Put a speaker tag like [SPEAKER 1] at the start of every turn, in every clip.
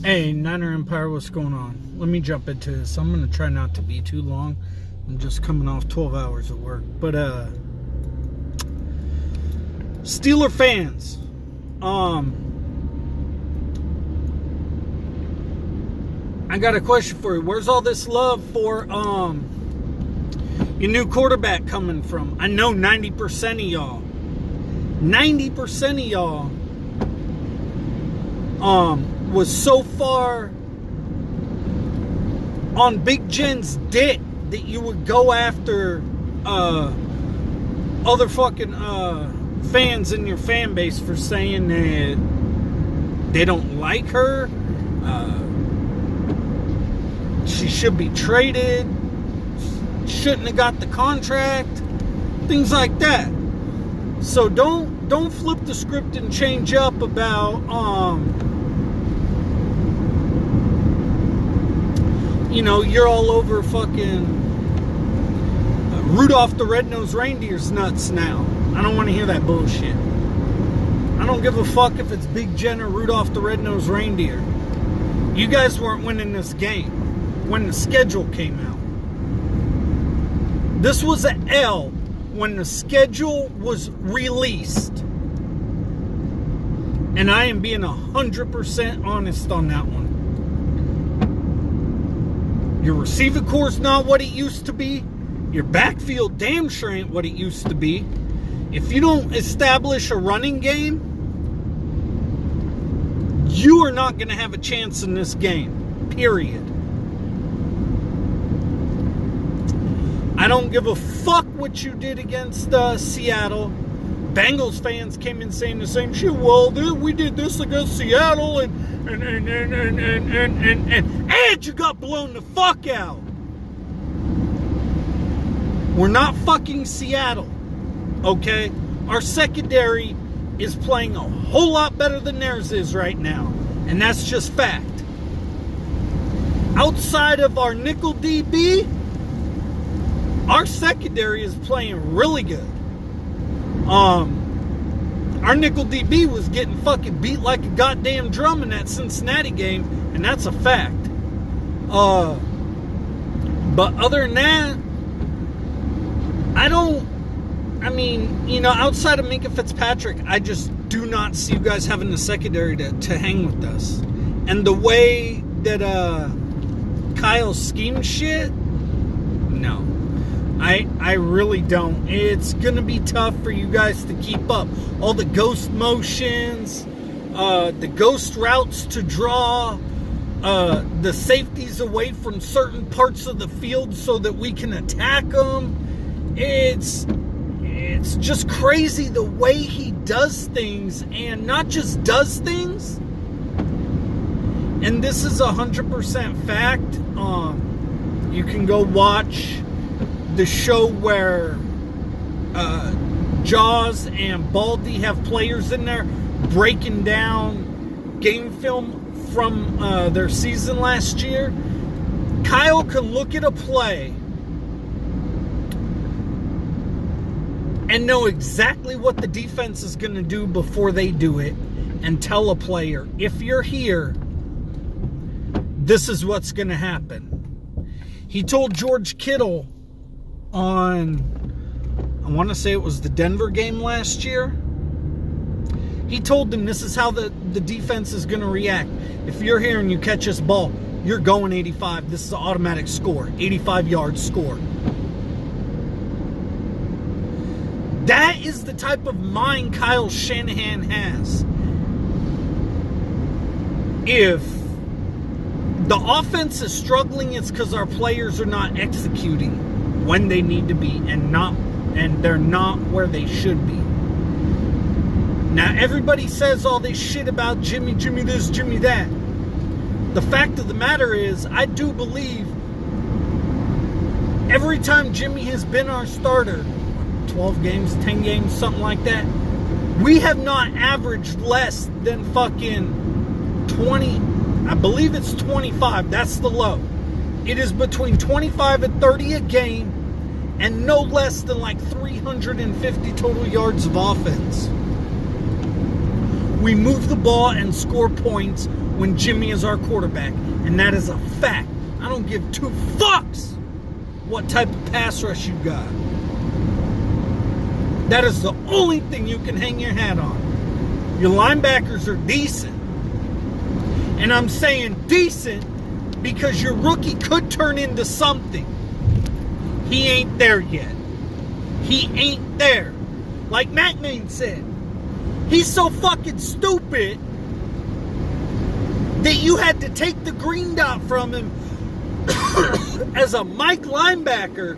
[SPEAKER 1] Hey, Niner Empire, what's going on? Let me jump into this. I'm going to try not to be too long. I'm just coming off 12 hours of work. But, Steeler fans, I got a question for you. Where's all this love for, your new quarterback coming from? I know 90% of y'all, 90% of y'all, was so far on Big Jen's dick that you would go after other fucking fans in your fan base for saying that they don't like her, she should be traded, shouldn't have got the contract, things like that. So don't flip the script and change up about you know, you're all over fucking Rudolph the Red-Nosed Reindeer's nuts now. I don't want to hear that bullshit. I don't give a fuck if it's Big Jen or Rudolph the Red-Nosed Reindeer. You guys weren't winning this game when the schedule came out. This was an L when the schedule was released. And I am being 100% honest on that one. Your receiver core's not what it used to be. Your backfield damn sure ain't what it used to be. If you don't establish a running game, you are not going to have a chance in this game. Period. I don't give a fuck what you did against Seattle. Bengals fans came in saying the same shit. Well, we did this against Seattle and you got blown the fuck out. We're not fucking Seattle, okay? Our secondary is playing a whole lot better than theirs is right now, and that's just fact. Outside of our nickel DB, our secondary is playing really good. Our nickel DB was getting fucking beat like a goddamn drum in that Cincinnati game, and that's a fact. But other than that, outside of Minka Fitzpatrick, I just do not see you guys having the secondary to hang with us. And the way that Kyle schemed shit, no. I really don't. It's going to be tough for you guys to keep up. All the ghost motions, the ghost routes to draw, the safeties away from certain parts of the field so that we can attack them. It's just crazy the way he does things, and not just does things. And this is 100% fact. You can go watch the show where Jaws and Baldy have players in there breaking down game film from their season last year. Kyle can look at a play and know exactly what the defense is going to do before they do it, and tell a player, if you're here, this is what's going to happen. He told George Kittle on, I want to say it was the Denver game last year, he told them this is how the defense is going to react. If you're here and you catch this ball, you're going 85. This is an automatic score. 85 yards score. That is the type of mind Kyle Shanahan has. If the offense is struggling, it's because our players are not executing when they need to be, and they're not where they should be. Now, everybody says all this shit about Jimmy this, Jimmy that. The fact of the matter is, I do believe every time Jimmy has been our starter, 12 games, 10 games, something like that, we have not averaged less than fucking 20, I believe it's 25, that's the low. It is between 25 and 30 a game, and no less than like 350 total yards of offense. We move the ball and score points when Jimmy is our quarterback. And that is a fact. I don't give two fucks what type of pass rush you got. That is the only thing you can hang your hat on. Your linebackers are decent. And I'm saying decent because your rookie could turn into something. He ain't there yet. He ain't there. Like McMahon said, he's so fucking stupid that you had to take the green dot from him as a Mike linebacker,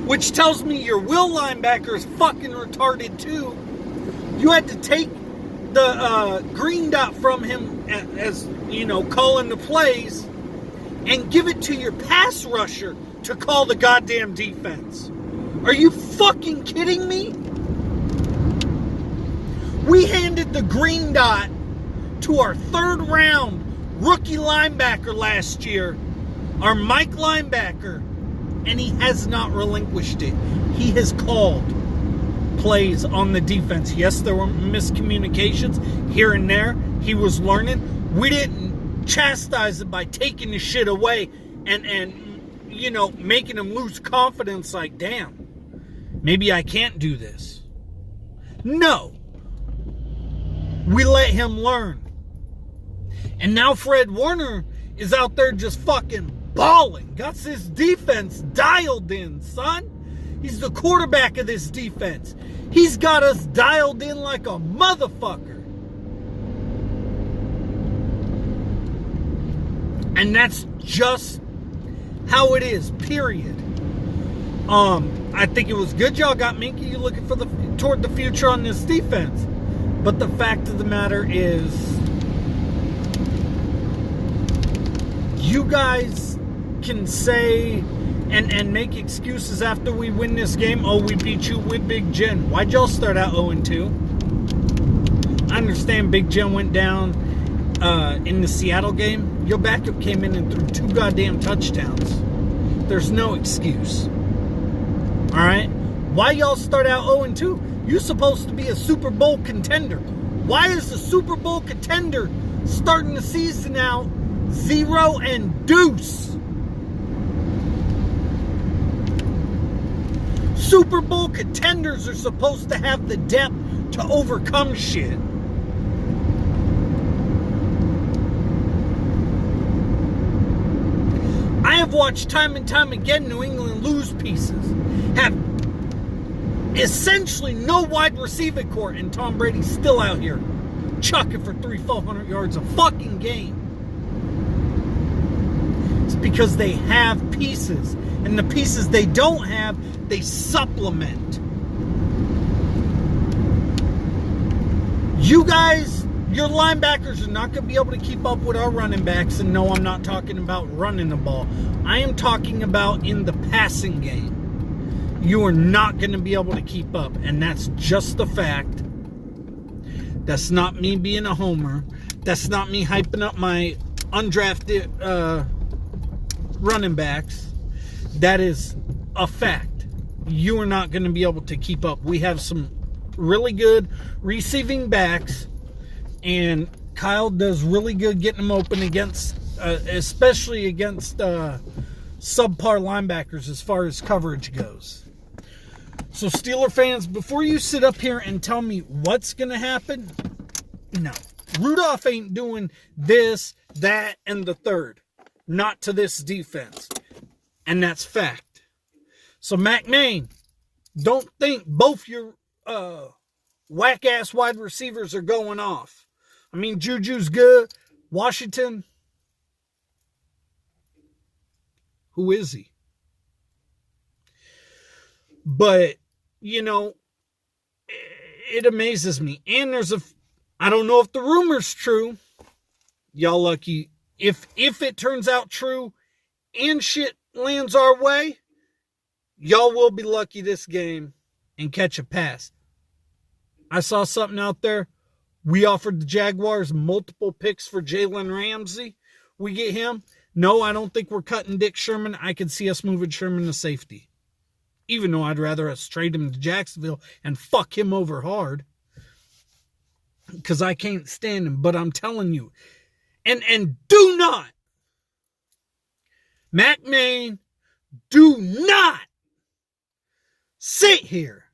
[SPEAKER 1] which tells me your will linebacker is fucking retarded too. You had to take the green dot from him as, you know, calling the plays and give it to your pass rusher to call the goddamn defense. Are you fucking kidding me? We handed the green dot to our third round rookie linebacker last year, our Mike linebacker, and he has not relinquished it. He has called plays on the defense. Yes, there were miscommunications here and there. He was learning. We didn't chastise him by taking the shit away and you know, making him lose confidence like, damn, maybe I can't do this. No. We let him learn. And now Fred Warner is out there just fucking balling. Got his defense dialed in, son. He's the quarterback of this defense. He's got us dialed in like a motherfucker. And that's just how it is, period. I think it was good y'all got Minky. You looking for toward the future on this defense. But the fact of the matter is, you guys can say and make excuses after we win this game. Oh, we beat you with Big Jen. Why'd y'all start out 0-2? I understand Big Jen went down in the Seattle game. Your backup came in and threw 2 goddamn touchdowns. There's no excuse. Alright? Why y'all start out 0-2? You're supposed to be a Super Bowl contender. Why is the Super Bowl contender starting the season out 0-2? Super Bowl contenders are supposed to have the depth to overcome shit. I have watched time and time again New England lose pieces. Have essentially no wide receiver core, and Tom Brady's still out here chucking for 300-400 yards a fucking game. It's because they have pieces, and the pieces they don't have, they supplement. You guys, your linebackers are not going to be able to keep up with our running backs, and no, I'm not talking about running the ball. I am talking about in the passing game. You are not going to be able to keep up, and that's just a fact. That's not me being a homer. That's not me hyping up my undrafted running backs. That is a fact. You are not going to be able to keep up. We have some really good receiving backs, and Kyle does really good getting them open against, especially against subpar linebackers as far as coverage goes. So Steeler fans, before you sit up here and tell me what's going to happen, no. Rudolph ain't doing this, that, and the third. Not to this defense. And that's fact. So McMahon, don't think both your whack-ass wide receivers are going off. I mean, Juju's good. Washington, who is he? But, you know, it amazes me. And I don't know if the rumor's true. Y'all lucky. If it turns out true and shit lands our way, y'all will be lucky this game and catch a pass. I saw something out there. We offered the Jaguars multiple picks for Jalen Ramsey. We get him. No, I don't think we're cutting Dick Sherman. I could see us moving Sherman to safety. Even though I'd rather us trade him to Jacksonville and fuck him over hard. because I can't stand him. But I'm telling you, and do not, Mac Main, do not sit here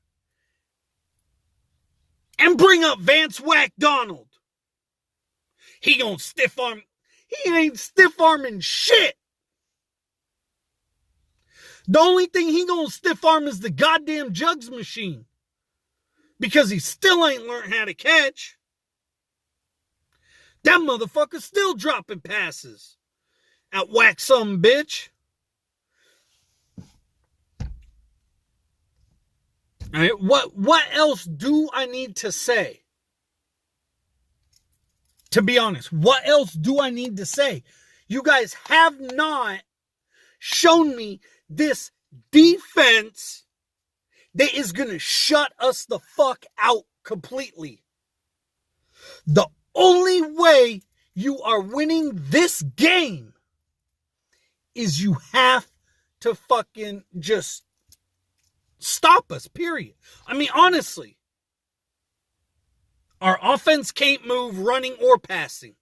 [SPEAKER 1] and bring up Vance Whack Donald. He gonna stiff arm. He ain't stiff arming shit. The only thing he gonna stiff arm is the goddamn jugs machine. Because he still ain't learned how to catch. That motherfucker's still dropping passes. At whack some bitch. All right, what else do I need to say? To be honest, what else do I need to say? You guys have not shown me this defense that is going to shut us the fuck out completely. The only way you are winning this game is you have to fucking just stop us, period. I mean, honestly, our offense can't move running or passing.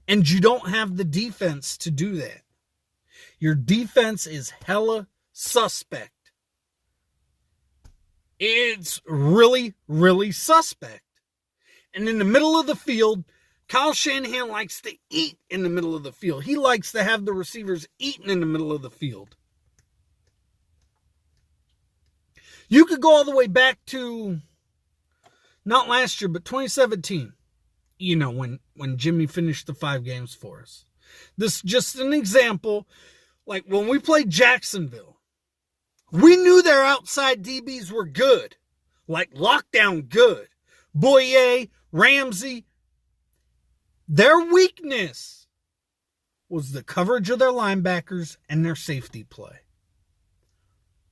[SPEAKER 1] And you don't have the defense to do that. Your defense is hella suspect. It's really, really suspect. And in the middle of the field, Kyle Shanahan likes to eat in the middle of the field. He likes to have the receivers eating in the middle of the field. You could go all the way back to, not last year, but 2017. You know, when Jimmy finished the 5 games for us. This is just an example. Like when we played Jacksonville, we knew their outside DBs were good. Like lockdown good. Boye, Ramsey. Their weakness was the coverage of their linebackers and their safety play.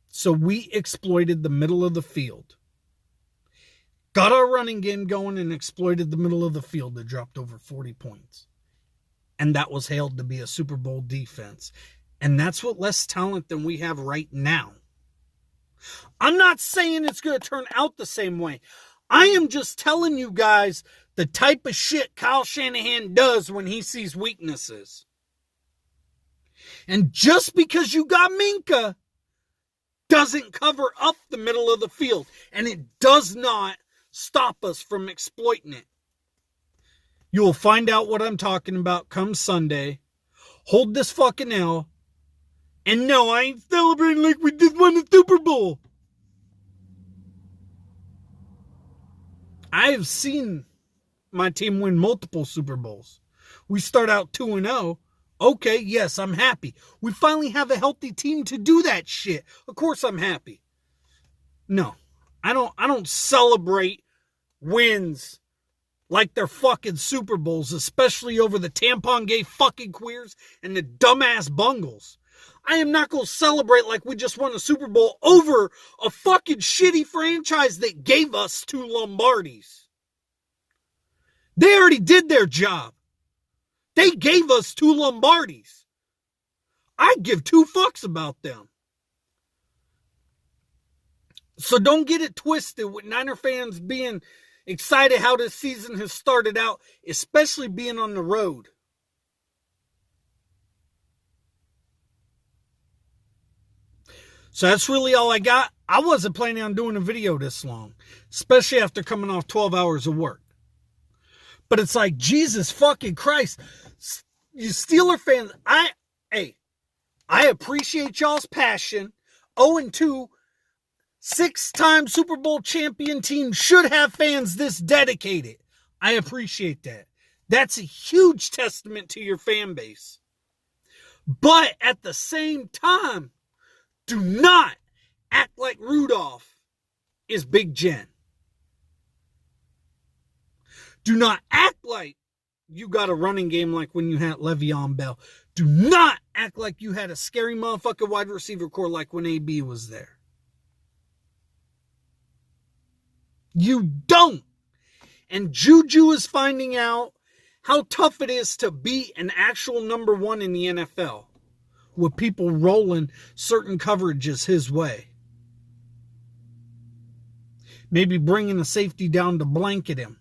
[SPEAKER 1] So we exploited the middle of the field. Got our running game going and exploited the middle of the field that dropped over 40 points. And that was hailed to be a Super Bowl defense. And that's what less talent than we have right now. I'm not saying it's going to turn out the same way. I am just telling you guys the type of shit Kyle Shanahan does when he sees weaknesses. And just because you got Minka doesn't cover up the middle of the field. And it does not stop us from exploiting it. You will find out what I'm talking about come Sunday. Hold this fucking L. And no, I ain't celebrating like we just won the Super Bowl. I have seen my team win multiple Super Bowls. We start out 2-0. Okay, yes, I'm happy. We finally have a healthy team to do that shit. Of course I'm happy. No, I don't celebrate wins like they're fucking Super Bowls, especially over the tampon gay fucking queers and the dumbass bungles. I am not going to celebrate like we just won a Super Bowl over a fucking shitty franchise that gave us 2 Lombardis. They already did their job. They gave us 2 Lombardis. I give 2 fucks about them. So don't get it twisted with Niner fans being excited how this season has started out, especially being on the road. So that's really all I got. I wasn't planning on doing a video this long, especially after coming off 12 hours of work. But it's like, Jesus fucking Christ. You Steeler fans, I appreciate y'all's passion. 0-2, 6-time Super Bowl champion team should have fans this dedicated. I appreciate that. That's a huge testament to your fan base. But at the same time, do not act like Rudolph is Big Jen. Do not act like you got a running game like when you had Le'Veon Bell. Do not act like you had a scary motherfucking wide receiver core like when AB was there. You don't. And Juju is finding out how tough it is to be an actual number 1 in the NFL with people rolling certain coverages his way. Maybe bringing a safety down to blanket him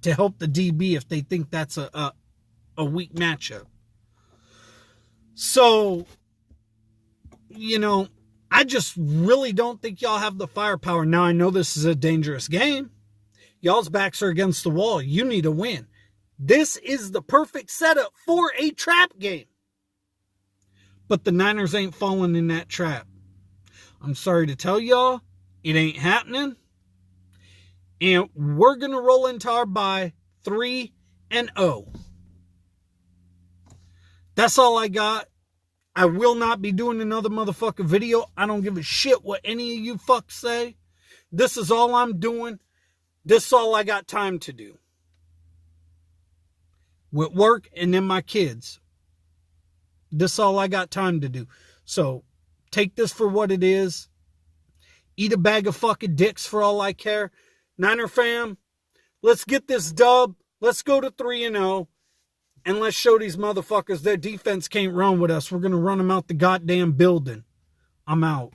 [SPEAKER 1] to help the DB if they think that's a weak matchup. So, I just really don't think y'all have the firepower. Now, I know this is a dangerous game. Y'all's backs are against the wall. You need a win. This is the perfect setup for a trap game. But the Niners ain't falling in that trap. I'm sorry to tell y'all, it ain't happening. And we're going to roll into our bye 3-0. That's all I got. I will not be doing another motherfucking video. I don't give a shit what any of you fucks say. This is all I'm doing. This is all I got time to do. With work and then my kids. This is all I got time to do. So, take this for what it is. Eat a bag of fucking dicks for all I care. Niner fam, let's get this dub. Let's go to 3-0. And let's show these motherfuckers their defense can't run with us. We're going to run them out the goddamn building. I'm out.